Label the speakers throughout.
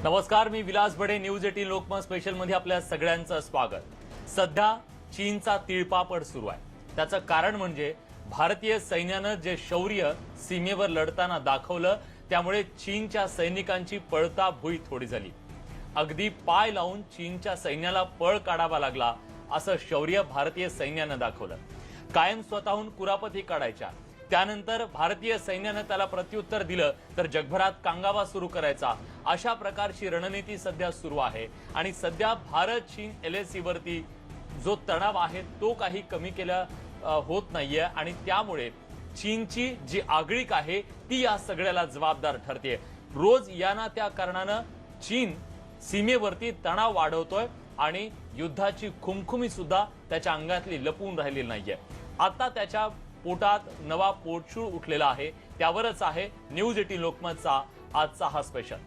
Speaker 1: नमस्कार, मी विलास बडे. News 18 Lokmat special मध्ये आपल्या सगळ्यांचं स्वागत. सध्या चीनचा तिळपापड सुरू आहे. त्याचं कारण म्हणजे भारतीय सैन्यानं जे शौर्य सीमेवर लढताना दाखवलं, त्यामुळे चीनच्या सैनिकांची पळता भुई थोडी झाली. अगदी पाय लावून चीनच्या सैन्याला पळ काढावा लागला असं शौर्य भारतीय सैन्यानं दाखवलं. कायम स्वतःहून कुरापती काढायच्या, त्यानंतर भारतीय सैन्यानं त्याला प्रत्युत्तर दिलं तर जगभरात कांगावा सुरू करायचा, अशा प्रकारची रणनीती सध्या सुरू आहे. आणि सध्या भारत चीन LAC वरती जो तणाव आहे तो काही कमी केला होत नाहीये आणि त्यामुळे चीनची जी आगळीक आहे ती या सगळ्याला जबाबदार ठरते. रोज याना त्या कारणानं चीन सीमेवरती तणाव वाढवतोय आणि युद्धाची खुमखुमी सुद्धा त्याच्या अंगातली लपून राहिलेली नाहीये. आता त्याच्या पोटात नवा पोटशूळ उठलेला आहे. त्यावरच आहे न्यूज 18 लोकमतचा आजचा हा स्पेशल.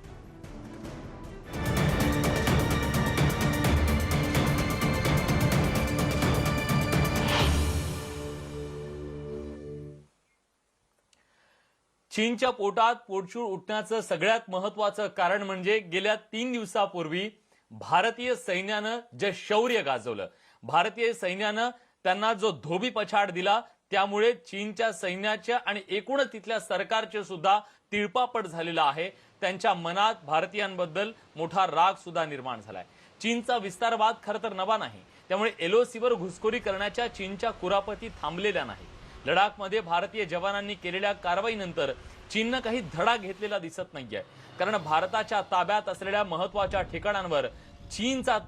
Speaker 1: चीनच्या पोटात पोटशूळ उठण्याचं सगळ्यात महत्वाचं कारण म्हणजे गेल्या 3 दिवसापूर्वी भारतीय सैन्यानं जे शौर्य गाजवलं, भारतीय सैन्यानं त्यांना जो धोबी पछाड दिला, त्यामुळे चीनच्या सैन्याच्या आणि एकूणच तिथल्या सरकारचे सुद्धा तिळपापड झालेला आहे. त्यांच्या मनात भारतीयांबद्दल मोठा राग सुद्धा निर्माण झालाय. चीनचा विस्तारवाद खरं तर नवा नाही, त्यामुळे LOC वर घुसखोरी करण्याच्या चीनच्या कुरापती थांबलेल्या नाही. लडाखमध्ये भारतीय जवानांनी केलेल्या कारवाईनंतर चीननं काही धडा घेतलेला दिसत नाहीये, कारण भारताच्या ताब्यात असलेल्या महत्वाच्या ठिकाणांवर चीनचा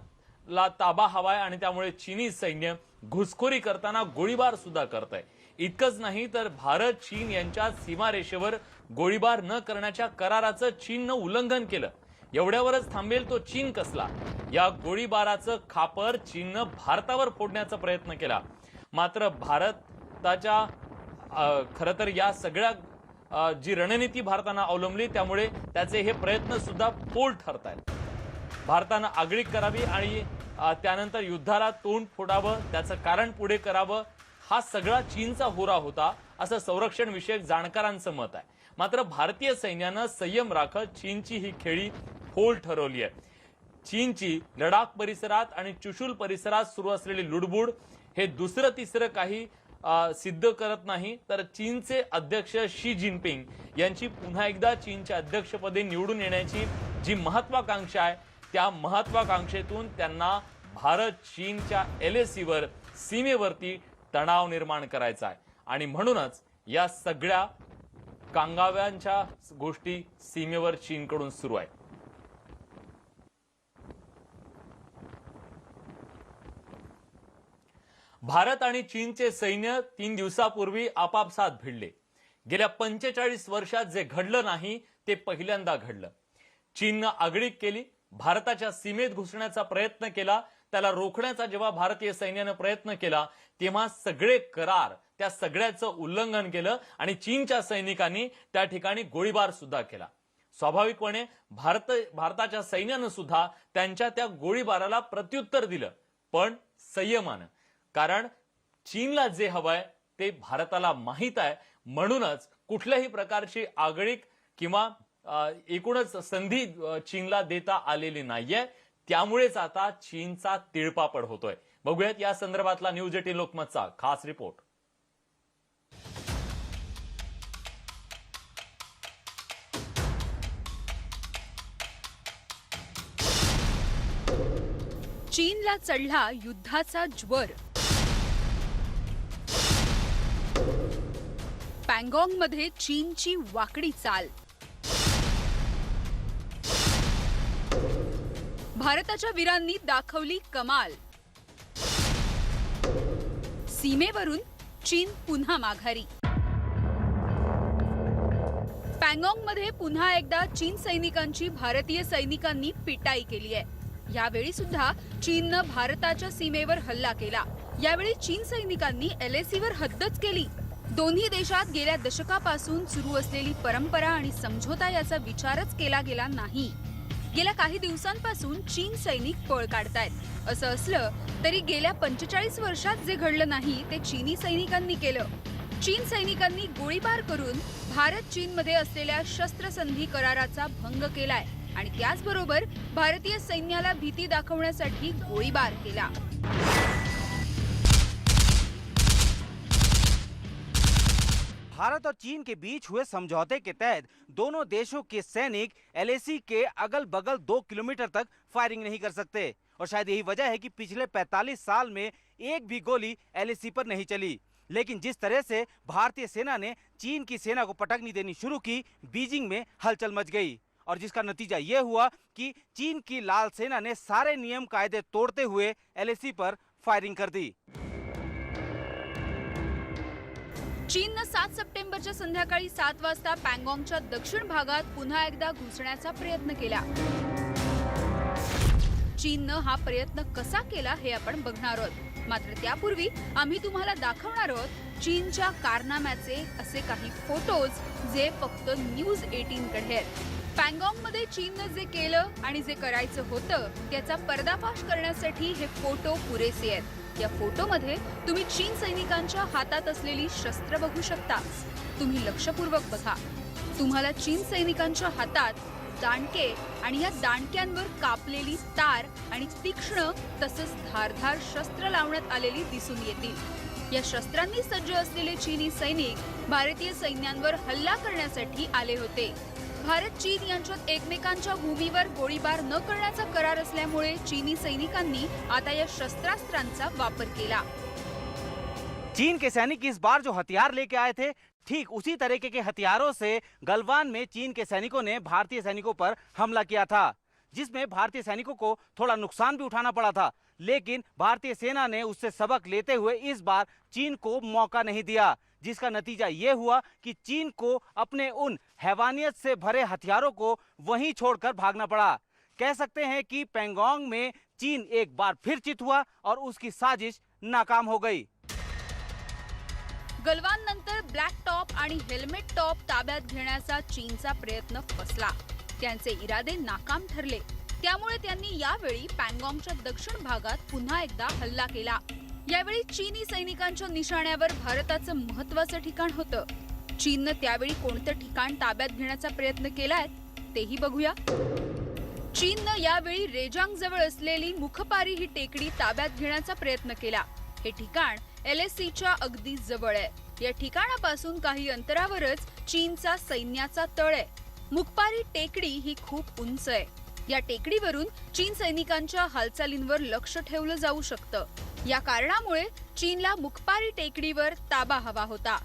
Speaker 1: ताबा हवाय आणि त्यामुळे चीनी सैन्य घुसखोरी करताना गोळीबार सुद्धा करत आहे. इतकंच नाही तर भारत चीन यांच्या सीमारेषेवर गोळीबार न करण्याच्या कराराचं चीननं उल्लंघन केलं. एवढ्यावरच थांबेल तो चीन कसला? या गोळीबाराचं खापर चीननं भारतावर फोडण्याचा प्रयत्न केला. मात्र भारताच्या खरं तर या सगळ्या जी रणनीती भारतानं अवलंबली, त्यामुळे त्याचे हे प्रयत्न सुद्धा फोल ठरत आहेत. भारतानं आगळीक करावी आणि त्यानंतर युद्धाला तोंड फोडावं, त्याचं कारण पुढे करावं, हा सगळा चीनचा होरा होता असं संरक्षण विषयक जाणकारांचं मत आहे. मात्र भारतीय सैन्यानं संयम राखत चीनची ही खेळी फोल ठरवली आहे. चीनची लडाख परिसरात आणि चुशूल परिसरात सुरू असलेली लुडबुड हे दुसरं तिसरं काही सिद्ध करत नाही, तर चीनचे अध्यक्ष शी जिनपिंग यांची पुन्हा एकदा चीनच्या अध्यक्षपदी निवडून येण्याची जी महत्वाकांक्षा आहे, त्या महत्वाकांक्षेतून त्यांना भारत चीनच्या LAC वर सीमेवरती तणाव निर्माण करायचा आहे. आणि म्हणूनच या सगळ्या कांगाव्यांच्या गोष्टी सीमेवर चीनकडून सुरू आहेत. भारत आणि चीनचे सैन्य 3 दिवसापूर्वी आपापसात भिडले. गेल्या 45 वर्षात जे घडलं नाही ते पहिल्यांदा घडलं. चीननं आगळीक केली, भारताच्या सीमेत घुसण्याचा प्रयत्न केला. त्याला रोखण्याचा जेव्हा भारतीय सैन्यानं प्रयत्न केला, तेव्हा सगळे करार त्या सगळ्याचं उल्लंघन केलं आणि चीनच्या सैनिकांनी त्या ठिकाणी गोळीबार सुद्धा केला. स्वाभाविकपणे भारताच्या सैन्यानं सुद्धा त्यांच्या त्या गोळीबाराला प्रत्युत्तर दिलं, पण संयमानं. कारण चीनला जे हवंय ते भारताला माहित आहे. म्हणूनच कुठल्याही प्रकारची आगळीक किंवा एकूणच संधी चीनला देता आलेली नाहीये. त्यामुळेच आता चीनचा तिळपापड होतोय. बघूयात या संदर्भातला न्यूज 18 लोकमतचा खास रिपोर्ट.
Speaker 2: चीनला चढला युद्धाचा ज्वर. पँगॉंगमध्ये चीनची वाकडी चाल. भारताच्या वीरांनी दाखवली कमाल. सीमेवरून चीन पुन्हा माघारी. पँगॉंगमध्ये पुन्हा एकदा चीन सैनिकांची भारतीय सैनिकांनी पिटाई केली आहे. यावेळी सुद्धा चीननं भारताच्या सीमेवर हल्ला केला. यावेळी चीन सैनिकांनी LAC वर हद्दच केली. दोन्ही देशात गेल्या दशकापासून सुरू असलेली परंपरा आणि समझोता याचा विचारच केला गेला नाही. गेल्या काही दिवसांपासून चीन सैनिक पळ काढतायत. असं असलं तरी गेल्या 45 वर्षात जे घडलं नाही ते चीनी सैनिकांनी केलं. चीन सैनिकांनी गोळीबार करून भारत चीनमध्ये असलेल्या शस्त्रसंधी कराराचा भंग केलाय आणि त्याचबरोबर भारतीय सैन्याला भीती दाखवण्यासाठी गोळीबार केला।
Speaker 3: भारत और चीन के बीच हुए समझौते के तहत दोनों देशों के सैनिक एलएसी के अगल बगल 2 किलोमीटर तक फायरिंग नहीं कर सकते और शायद यही वजह है कि पिछले 45 साल में एक भी गोली एलएसी पर नहीं चली। लेकिन जिस तरह से भारतीय सेना ने चीन की सेना को पटकनी देनी शुरू की, बीजिंग में हलचल मच गई और जिसका नतीजा ये हुआ कि चीन की लाल सेना ने सारे नियम कायदे तोड़ते हुए एलएसी पर फायरिंग कर दी।
Speaker 2: चीननं 7 सप्टेंबरच्या संध्याकाळी 7 वाजता पँगॉंगच्या दक्षिण भागात पुन्हा एकदा घुसण्याचा प्रयत्न केला। चीननं हा प्रयत्न कसा केला हे आपण बघणार आहोत, मात्र त्यापूर्वी आम्ही तुम्हाला दाखवणार आहोत चीनच्या कारनाम्याचे असे काही फोटोज जे फक्त न्यूज 18 कडे आहेत। पँगॉंगमध्ये चीननं जे केलं आणि जे करायचं होतं त्याचा पर्दाफाश करण्यासाठी हे फोटो पुरेसे आहेत। या फोटोमध्ये तुम्ही चीन सैनिकांच्या हातात असलेली शस्त्र बघू शकता। तुम्ही लक्षपूर्वक बघा। तुम्हाला चीन सैनिकांच्या हातात दांडके आणि या दांडक्यांवर कापलेली तार आणि तीक्ष्ण तसंच धारधार शस्त्र लावण्यात आलेली दिसून येतील। या शस्त्रांनी सज्ज असलेले चीनी सैनिक भारतीय सैन्यांवर हल्ला करण्यासाठी आले होते। भारत चीन यांच्यात एकमेकांच्या भूमीवर गोळीबार न करण्याचा करार असल्यामुळे चीनी सैनिकांनी आता या शस्त्रास्त्रांचा वापर केला।
Speaker 3: चीन के सैनिक इस बार जो हथियार लेके आए थे, ठीक उसी तरीके के हथियारों से गलवान में चीन के सैनिकों ने भारतीय सैनिकों पर हमला किया था, जिसमें भारतीय सैनिकों को थोड़ा नुकसान भी उठाना पड़ा था। लेकिन भारतीय सेना ने उससे सबक लेते हुए इस बार चीन को मौका नहीं दिया, जिसका नतीजा ये हुआ कि चीन को अपने उन हैवानियत से भरे हथियारों को वहीं छोड़कर भागना पड़ा। कह सकते हैं कि पैंगोंग में चीन एक बार फिर चित हुआ और उसकी साजिश नाकाम हो गई।
Speaker 2: गलवान नंतर ब्लॅक टॉप आणि हेल्मेट टॉप ताब्यात घेण्याचा चीनचा प्रयत्न फसला। त्यांचे इरादे नाकाम ठरले। त्यामुळे त्यांनी यावेळी पँगॉंगच्या दक्षिण भागात पुन्हा एकदा हल्ला केला। यावेळी चीनी सैनिकांच्या निशाण्यावर भारताचं महत्त्वाचं ठिकाण होतं। चीननं त्यावेळी कोणतं ठिकाण ताब्यात घेण्याचा प्रयत्न केलाय तेही बघूया। चीननं यावेळी रेजांग जवळ असलेली मुखपारी ही टेकडी ताब्यात घेण्याचा प्रयत्न केला। हे ठिकाण एलएसीच्या अगदी जवळ आहे। या ठिकाणापासून काही अंतरावरच चीनचा सैन्याचा तळ आहे। मुखपारी टेकडी ही खूप उंच आहे। या टेकडीवरून चीन सैनिकांच्या हालचालींवर लक्ष ठेवलं जाऊ शकतं। या कारणामुळे चीनला मुखपारी टेकडीवर ताबा हवा होता।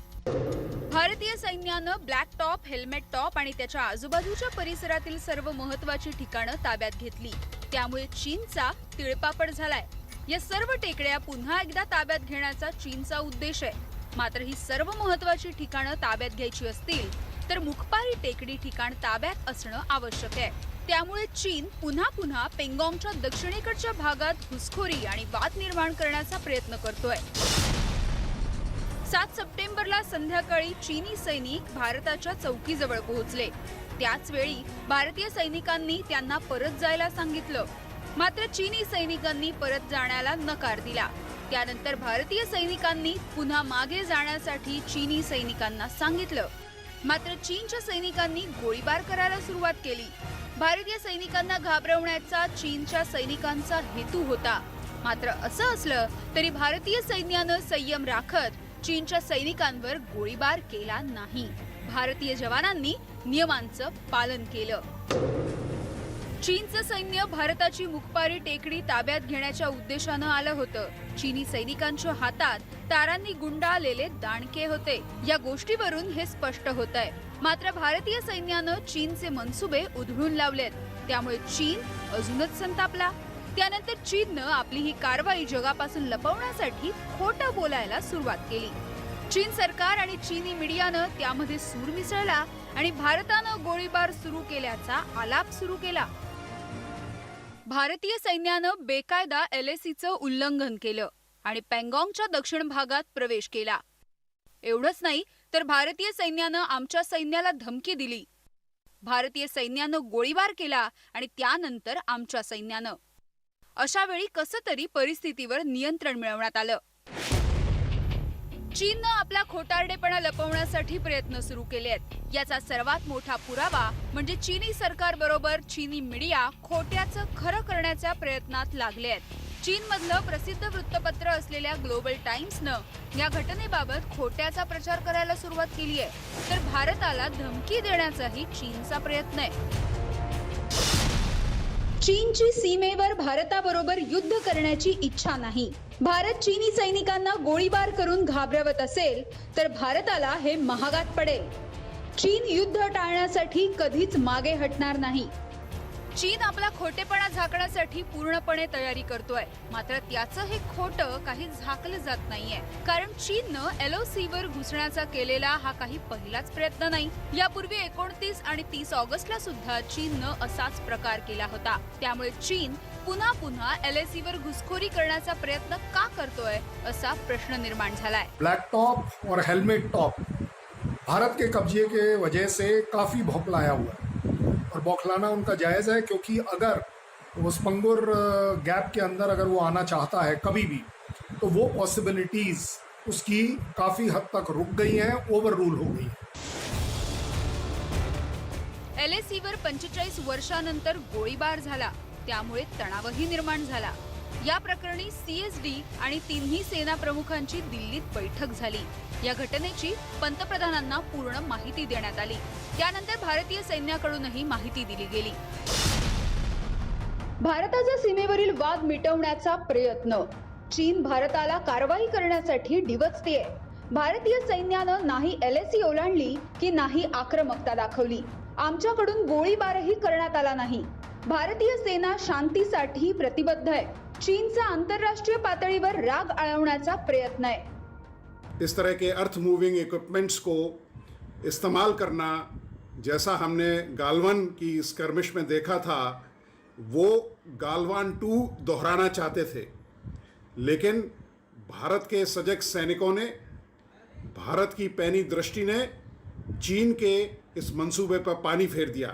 Speaker 2: भारतीय सैन्यानं ब्लॅक टॉप, हेल्मेट टॉप आणि त्याच्या आजूबाजूच्या परिसरातील सर्व महत्त्वाची ठिकाणं ताब्यात घेतली। त्यामुळे चीनचा तिळपापड झालाय। या सर्व टेकड्या पुन्हा एकदा ताब्यात घेण्याचा चीनचा उद्देश आहे। मात्र ही सर्व महत्त्वाची ठिकाणं ताब्यात घ्यायची असतील तर मुखपारी टेकडी ठिकाण ताब्यात असणं आवश्यक आहे। त्यामुळे चीन पुन्हा पुन्हा पेंगॉंगच्या दक्षिणेकडच्या भागात घुसखोरी आणि वाद निर्माण करण्याचा प्रयत्न करतोय। 7 सप्टेंबरला संध्याकाळी चीनी सैनिक भारताच्या चौकीजवळ पोहोचले। त्याच वेळी भारतीय सैनिकांनी त्यांना परत जायला सांगितलं। मात्र चीनी सैनिकांनी परत जाण्याला नकार दिला। त्यानंतर भारतीय सैनिकांनी पुन्हा मागे जाण्यासाठी चीनी सैनिकांना सांगितलं। मात्र चीनच्या सैनिकांनी गोळीबार करायला सुरुवात केली। भारतीय सैनिकांना घाबरवण्याचा चीनच्या सैनिकांचा हेतू होता। मात्र असं असलं तरी भारतीय सैन्यानं संयम राखत चीनच्या सैनिकांवर गोळीबार केला नाही। भारतीय जवानांनी नियमांचं पालन केलं। चीनचं सैन्य भारताची मुखपारी टेकडी ताब्यात घेण्याच्या उद्देशानं आलं होतं। चीनी सैनिकांच्या हातात तारांनी गुंडाळलेले दांडके होते। या गोष्टीवरून हे स्पष्ट होतंय। मात्र भारतीय सैन्यानं चीनचे मनसुबे उधळून लावलेत। त्यामुळे चीन अजूनच संतापला। त्यानंतर चीननं आपली ही कारवाई जगापासून लपवण्यासाठी खोटं बोलायला सुरुवात केली। चीन सरकार आणि चीनी मीडियानं त्यामध्ये सूर मिसळला आणि भारतानं गोळीबार सुरू केल्याचा आलाप सुरू केला। भारतीय सैन्यानं बेकायदा एलएसीचं उल्लंघन केलं आणि पँगॉंगच्या दक्षिण भागात प्रवेश केला। एवढंच नाही तर भारतीय सैन्यानं आमच्या सैन्याला धमकी दिली। भारतीय सैन्यानं गोळीबार केला आणि त्यानंतर आमच्या सैन्यानं। अशा वेळी कसं तरी परिस्थितीवर नियंत्रण मिळवण्यात आलं। चीननं आपला खोटारडेपणा लपवण्यासाठी प्रयत्न सुरू केले आहेत। याचा सर्वात मोठा पुरावा म्हणजे चीनी सरकार बरोबर चीनी मीडिया खोट्याचं खरं करण्याच्या प्रयत्नात लागले आहेत। चीनमधलं प्रसिद्ध वृत्तपत्र असलेल्या ग्लोबल टाइम्सनं या घटनेबाबत खोट्याचा प्रचार करायला सुरुवात केली आहे, तर भारताला धमकी देण्याचाही चीनचा प्रयत्न आहे। चीनची सीमेवर भारताबरोबर युद्ध करण्याची इच्छा नाही। भारत चीनी सैनिकांना गोळीबार करून घाबरवत असेल तर भारताला हे महागात पडेल। चीन युद्ध टाळण्यासाठी कधीच मागे हटणार नाही। चीन आपला खोटेपणा झाकण्यासाठी पूर्णपणे तयारी करतोय, मात्र त्याचं हे खोटं काही झाकलं जात नाहीये, कारण चीननं LOC वर घुसण्याचा केलेला हा काही पहिलाच प्रयत्न नाही। यापूर्वी 29 आणि 30 ऑगस्टला सुद्धा चीननं असाच प्रकार केला होता। त्यामुळे चीन पुन्हा पुन्हा LOC वर घुसखोरी करण्याचा प्रयत्न का करतोय असा प्रश्न निर्माण झालाय।
Speaker 4: ब्लैक टॉप और हेलमेट टॉप भारत के कब्जे के वजह से काफ़ी बौखलाया हुआ है और बौखलाना उनका जायज़ है, क्योंकि अगर वो स्पंगुर गैप के अंदर अगर वो आना चाहता है कभी भी, तो वो पॉसिबिलिटीज़ उसकी काफ़ी हद तक रुक गई हैं, ओवर रूल हो गई हैं।
Speaker 2: LOC वर 45 वर्षानंतर गोळीबार झाला, त्यामुळे तणावही निर्माण झाला। या प्रकरणी CSD आणि तिन्ही सेना प्रमुखांची दिल्लीत बैठक झाली। या घटनेची पंतप्रधानांना पूर्ण माहिती देण्यात आली। त्यानंतर भारतीय सैन्याकडूनही माहिती दिली गेली। भारताच्या सीमेवरील वाद मिटवण्याचा प्रयत्न, चीन भारताला कारवाई करण्यासाठी डिवचतेय। भारतीय सैन्यानं नाही LOC ओलांडली की नाही आक्रमकता दाखवली। आमच्याकडून गोळीबारही करण्यात आला नाही। भारतीय सेना शांतीसाठी प्रतिबद्ध आहे। चीनचा आंतरराष्ट्रीय पातळीवर राग आळवण्याचा प्रयत्न आहे।
Speaker 4: इस तरह के अर्थ मूविंग इक्विपमेंट्स को इस्तेमाल करना, जैसा हमने गालवान की स्कर्मिश में देखा था, वो गालवान 2 दोहराना चाहते थे, लेकिन भारत के सजग सैनिकों ने, भारत की पैनी दृष्टि ने चीन के इस मंसूबे पर पानी फेर दिया।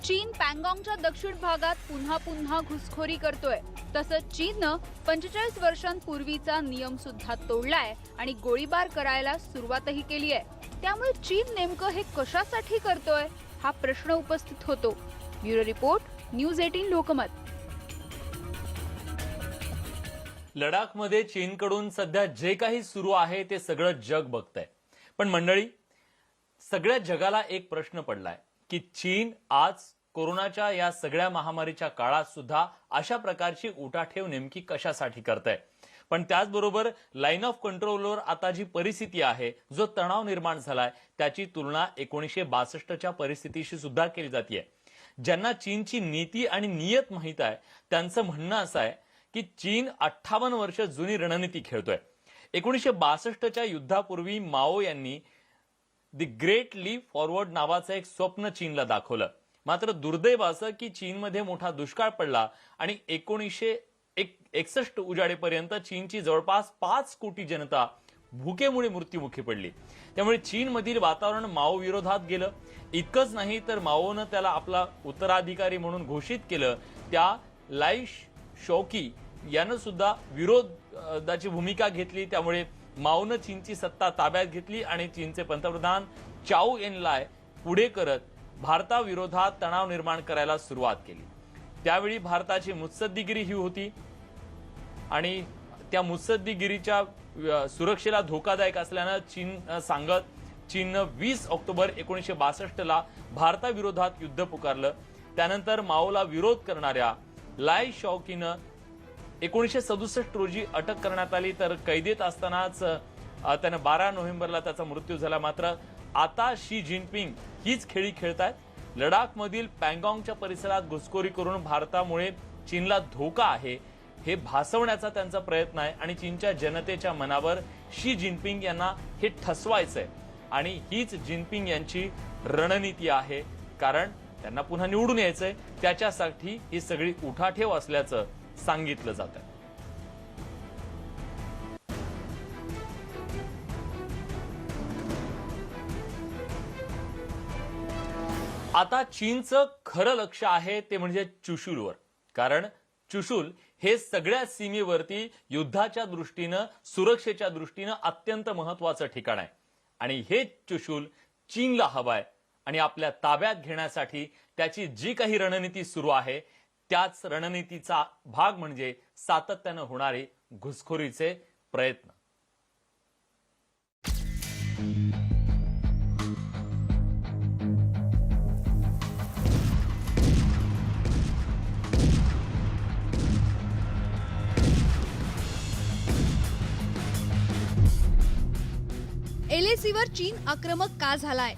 Speaker 2: चीन पँगॉंगच्या दक्षिण भागात पुन्हा पुन्हा घुसखोरी करतोय, तसंच चीननं 45 वर्षांपूर्वीचा नियम सुद्धा तोडलाय आणि गोळीबार करायला सुरुवातही केली आहे। त्यामुळे चीन नेमकं हे कशासाठी करतोय हा प्रश्न उपस्थित होतो। Bureau report, news 18 Lokmat.
Speaker 1: लडाखमध्ये चीनकडून सध्या जे काही सुरू आहे ते सगळं जग बघतंय, पण मंडळी, सगळ्या जगाला एक प्रश्न पडलाय की चीन आज कोरोनाच्या या सगळ्या महामारीच्या काळात सुद्धा अशा प्रकारची उठाठेव नेमकी कशासाठी करतंय। पण त्याचबरोबर लाईन ऑफ कंट्रोलवर आता जी परिस्थिती आहे, जो तणाव निर्माण झालाय, त्याची तुलना 1962च्या परिस्थितीशी सुद्धा केली जाते। ज्यांना चीनची नीती आणि नियत माहित आहे त्यांचं म्हणणं असं आहे की चीन 58 वर्ष जुनी रणनीती खेळतोय। 1962च्या युद्धापूर्वी माओ यांनी द ग्रेट लीप फॉरवर्ड नावाचं एक स्वप्न चीनला दाखवलं, मात्र दुर्दैव असं की चीनमध्ये मोठा दुष्काळ पडला आणि 1961 उजाडेपर्यंत चीनची जवळपास 5 कोटी जनता भुकेमुळे मृत्युमुखी पडली। त्यामुळे चीनमधील वातावरण माओ विरोधात गेलं। इतकंच नाही तर माओनं त्याला आपला उत्तराधिकारी म्हणून घोषित केलं। त्या लाई शौकी यानं सुद्धा विरोधाची भूमिका घेतली। त्यामुळे माओनं चीनची सत्ता ताब्यात घेतली आणि चीनचे पंतप्रधान चाओ एन लाय पुढे करत भारताविरोधात तणाव निर्माण करायला सुरुवात केली। त्यावेळी भारताची मुत्सद्दीगिरी ही होती आणि त्या मुत्सद्दीगिरीच्या सुरक्षेला धोकादायक असल्यानं चीननं 20 ऑक्टोबर 1962ला भारताविरोधात युद्ध पुकारलं। त्यानंतर माओला विरोध करणाऱ्या लाई शौकीनं 1967 रोजी अटक करण्यात आली, तर कैदेत असतानाच त्यानं 12 नोव्हेंबरला त्याचा मृत्यू झाला। मात्र आता शी जिनपिंग हीच खेळी खेळतायत। लडाखमधील पँगॉंगच्या परिसरात घुसखोरी करून भारतामुळे चीनला धोका आहे हे भासवण्याचा त्यांचा प्रयत्न आहे आणि चीनच्या जनतेच्या मनावर शी जिनपिंग यांना हे ठसवायचंय आणि हीच जिनपिंग यांची रणनीती आहे, कारण त्यांना पुन्हा निवडून यायचंय। त्याच्यासाठी ही सगळी उठाठेव असल्याचं सांगितलं जात आहे। आता चीनचं खरं लक्ष आहे ते म्हणजे चुशूलवर, कारण चुशूल हे सगळ्या सीमेवरती युद्धाच्या दृष्टीनं सुरक्षेच्या दृष्टीनं अत्यंत महत्वाचं ठिकाण आहे आणि हे चुशूल चीनला हवाय आणि आपल्या ताब्यात घेण्यासाठी त्याची जी काही रणनीती सुरू आहे त्याच रणनीतीचा भाग म्हणजे सातत्यानं होणारे घुसखोरीचे प्रयत्न.
Speaker 2: एलएसीवर चीन आक्रमक का झालाय?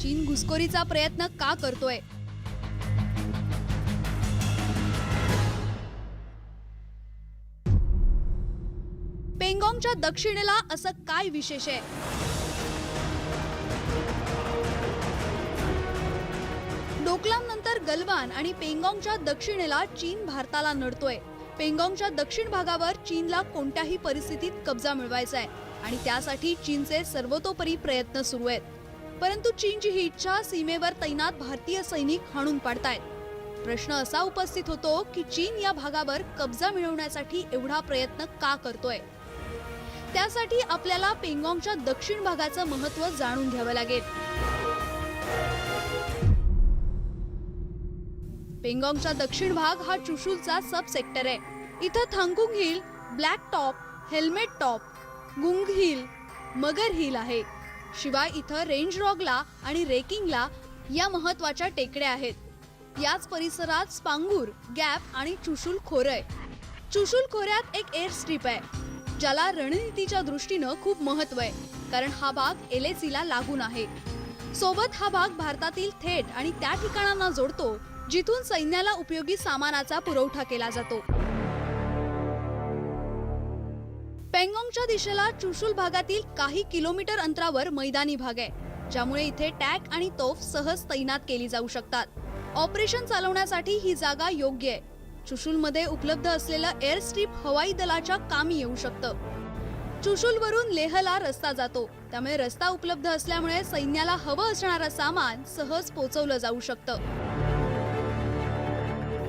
Speaker 2: चीन घुसखोरीचा प्रयत्न का करतोय? पेंगॉंगच्या दक्षिणेला असं काय विशेष आहे? डोकलाम नंतर गलवान आणि पेंगॉंगच्या दक्षिणेला चीन भारताला नडतोय. पेंगॉंगच्या दक्षिण भागावर चीनला कोणत्याही परिस्थितीत कब्जा मिळवायचा आहे आणि त्यासाठी चीनचे सर्वतोपरी प्रयत्न सुरू आहेत. परंतु चीनची ही इच्छा सीमेवर तैनात भारतीय सैनिक हाणून पाडतायत. प्रश्न असा उपस्थित होतो की चीन या भागावर कब्जा मिळवण्यासाठी एवढा प्रयत्न का करतोय? त्यासाठी आपल्याला पेंगॉंगच्या दक्षिण भागाचं महत्त्व जाणून घ्यावं लागेल. पेंगॉंगचा दक्षिण भाग हा चुशूलचा सब सेक्टर आहे. इथं Thangung hill, black top, helmet top, Gung hill, Magar hill आहे. शिवाय इथं रेंज रॉगला आणि रेकिंगला या महत्वाच्या टेकड्या आहेत. याच परिसरात स्पांगूर, गॅप आणि चुशूल खोरं आहे. चुशूल खोऱ्यात एक एअर स्ट्रीप आहे ज्याला रणनीतीच्या दृष्टीनं खूप महत्व आहे कारण हा भाग एलएसीला लागून आहे. सोबत हा भाग भारतातील थेट आणि त्या ठिकाणांना जोडतो जिथून सैन्याला उपयोगी सामानाचा पुरवठा केला जातो. पेंगॉंगच्या दिशेला चुशूल भागातील काही किलोमीटर अंतरावर मैदानी भाग आहे ज्यामुळे इथे टँक आणि तोफ सहज तैनात केली जाऊ शकतात. ऑपरेशन चालवण्यासाठी ही जागा योग्य आहे. चुशूलमध्ये उपलब्ध असलेलं एअर स्ट्रीप हवाई दलाच्या कामी येऊ शकतं. चुशूलवरून लेहला रस्ता जातो त्यामुळे रस्ता उपलब्ध असल्यामुळे सैन्याला हवं असणारं सामान सहज पोहोचवलं जाऊ शकतं.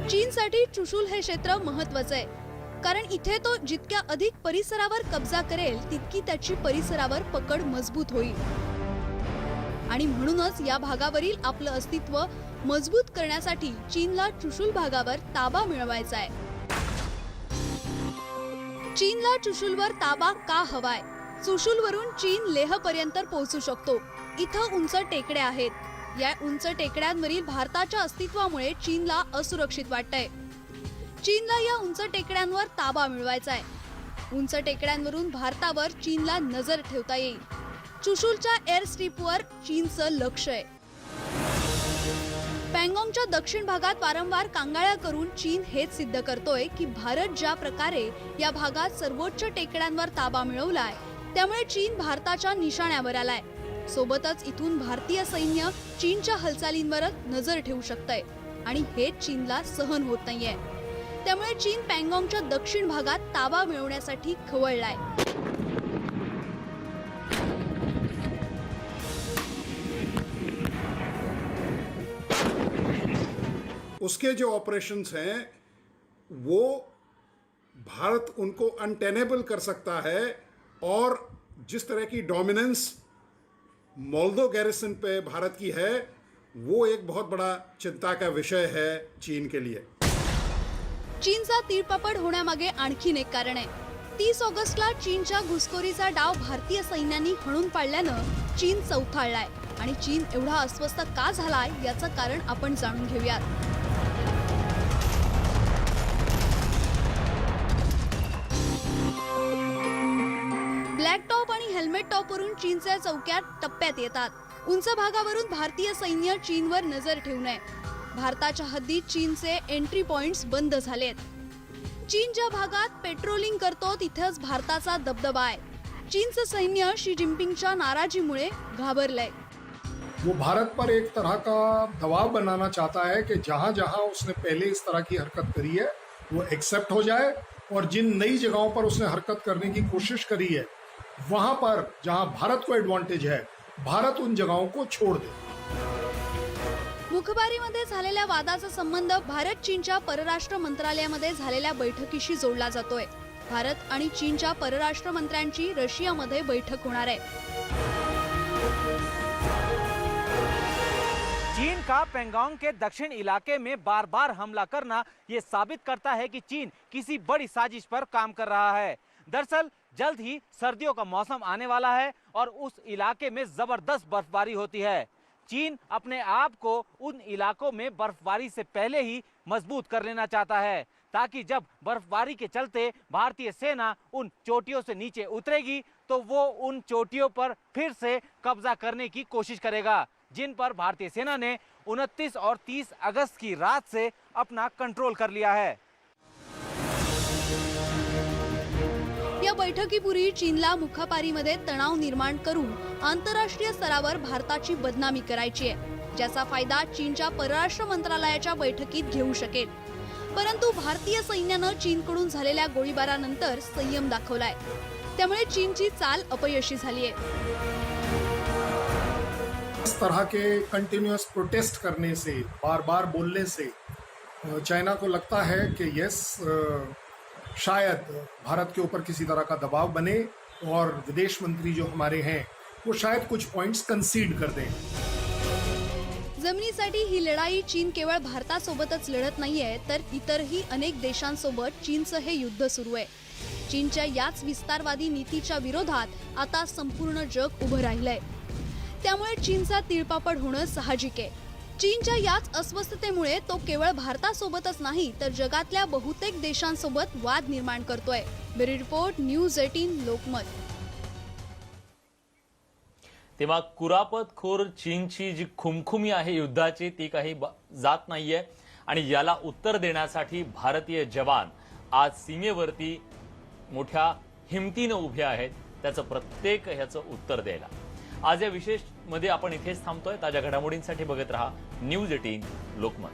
Speaker 2: चीनसाठी चुशूल हे क्षेत्र महत्वाचं आहे कारण इथे तो जितक्या अधिक परिसरावर कब्जा करेल तितकी त्याची परिसरावर पकड मजबूत होईल आणि म्हणूनच या भागावरील आपलं अस्तित्व मजबूत करण्यासाठी चीनला चुशूल भागावर ताबा मिळवायचा आहे. चीनला चुशूलवर ताबा का हवाय? चुशूलवरून चीन लेह पर्यंत पोहोचू शकतो. इथं उंच टेकड्या आहेत. या उंच टेकड्यांवरील भारताच्या अस्तित्वामुळे चीनला असुरक्षित वाटतंय. चीनला या उंच टेकड्यांवर ताबा मिळवायचा आहे. उंच टेकड्यांवरून भारतावर चीनला नजर ठेवता येईल. चुशूलच्या एअर स्ट्रीपवर चीनचं लक्ष आहे. पेंगॉंगच्या दक्षिण भागात वारंवार कांगाळ्या करून चीन हेच सिद्ध करतोय की भारत ज्या प्रकारे या भागात सर्वोच्च टेकड्यांवर ताबा मिळवलाय त्यामुळे चीन भारताच्या निशाण्यावर आलाय. सोबतच इथून भारतीय सैन्य चीनच्या हालचालींवरच नजर ठेवू शकतंय आणि हेच चीनला सहन होत नाहीये. त्यामुळे चीन पेंगॉंगच्या दक्षिण भागात ताबा मिळवण्यासाठी खवळलाय.
Speaker 4: उसके जो ऑपरेशंस हैं वो भारत उनको अनटेनेबल कर सकता है और जिस तरह की डोमिनेंस मोल्दो गैरिसन पे भारत की है वो एक बहुत बड़ा चिंता का विषय है चीन के लिए.
Speaker 2: चीनचा तीळपापड होण्यामागे आणखीन एक कारण आहे. 30 ऑगस्टला चीनच्या घुसखोरीचा डाव भारतीय सैन्यांनी हणून पाडल्यानं चीन चौथाळलाय आणि चीन एवढा अस्वस्थ का झालाय याचं कारण आपण जाणून घेऊयात. ब्लॅक टॉप आणि हेल्मेट टॉपवरून चीनच्या चौक्यात टप्प्यात येतात. उंच भागावरून भारतीय सैन्य चीनवर नजर ठेवू नये. भारताच्या हद्दीत चीनचे एंट्री पॉइंट्स बंद झालेत. चीन ज्या भागात पेट्रोलिंग करतो तिथेच भारताचा दबदबा आहे. चीनचं सैन्य शी जिनपिंगच्या नाराजीमुळे घाबरलंय.
Speaker 5: वो भारत पर एक तरह का दबाव बनाना चाहता है कि जहां जहां उसने पहले इस तरह की हरकत करी है वो एक्सेप्ट हो जाए और जिन नई जगहों पर उसने हरकत करने की कोशिश करी है वहां पर जहां भारत को एडवांटेज है भारत उन जगहों को छोड़ दे.
Speaker 2: मुखबारीमध्ये झालेल्या वादाचा संबंध भारत चीनच्या परराष्ट्र मंत्रालयामध्ये झालेल्या बैठकीशी जोडला जातोय. भारत आणि चीनच्या परराष्ट्र मंत्र्यांची रशियामध्ये बैठक होणार आहे.
Speaker 3: चीन का पेंगोंग के दक्षिण इलाके में बार बार हमला करना ये साबित करता है कि चीन किसी बड़ी साजिश पर काम कर रहा है. दरअसल जल्द ही सर्दियों का मौसम आने वाला है और उस इलाके में जबरदस्त बर्फबारी होती है. चीन अपने आप को उन इलाकों में बर्फबारी से पहले ही मजबूत कर लेना चाहता है, ताकि जब बर्फबारी के चलते भारतीय सेना उन चोटियों से नीचे उतरेगी तो वो उन चोटियों पर फिर से कब्जा करने की कोशिश करेगा, जिन पर भारतीय सेना ने 29 और 30 अगस्त की रात से अपना कंट्रोल कर लिया है.
Speaker 2: या बैठकीपूर्वी चीनला मुखापारीमध्ये तणाव निर्माण करून आंतरराष्ट्रीय स्तरावर भारताची बदनामी करायची आहे, ज्याचा फायदा चीनच्या परराष्ट्र मंत्रालयाच्या बैठकीत घेऊ शकेल. परंतु भारतीय सैन्यानं चीनकडून झालेल्या गोळीबारानंतर संयम दाखवलाय, त्यामुळे चीनची चाल अपयशी झाली आहे.
Speaker 5: इस तरह के कंटिन्यूअस प्रोटेस्ट करने से, बार बार बोलने से चाइना को लगता है कि शायद भारत के ऊपर किसी तरह का दबाव बने और विदेश मंत्री जो हमारे हैं वो शायद कुछ पॉइंट्स कंसीड कर दें.
Speaker 2: जमिनीसाठी ही लढाई चीन केवळ भारतासोबतच लढत नाहीये, तर इतरही अनेक देशांसोबत चीनचं हे युद्ध सुरू आहे. चीनच्या याच विस्तारवादी नीतीच्या विरोधात आता संपूर्ण जग उभं राहिलंय. त्यामुळे चीनचा तिळपापड होणं साहजिक आहे. चीनच्या याच अस्वस्थतेमुळे तो केवळ भारतासोबतच नाही तर जगातल्या बहुतेक देशांसोबत वाद निर्माण करतोय. Bureau report, news 18 Lokmat.
Speaker 1: तेव्हा कुरापतखोर चीनची जी खुमखुमी आहे युद्धाची ती काही जात नाहीये आणि याला उत्तर देण्यासाठी भारतीय जवान आज सीमेवरती मोठ्या हिमतीने उभे आहेत. त्याचं प्रत्येक ह्याचं उत्तर द्यायला आज या विशेष मध्ये आपण इथेच थांबतोय. ताज्या घडामोडींसाठी बघत रहा न्यूज 18 लोकमत.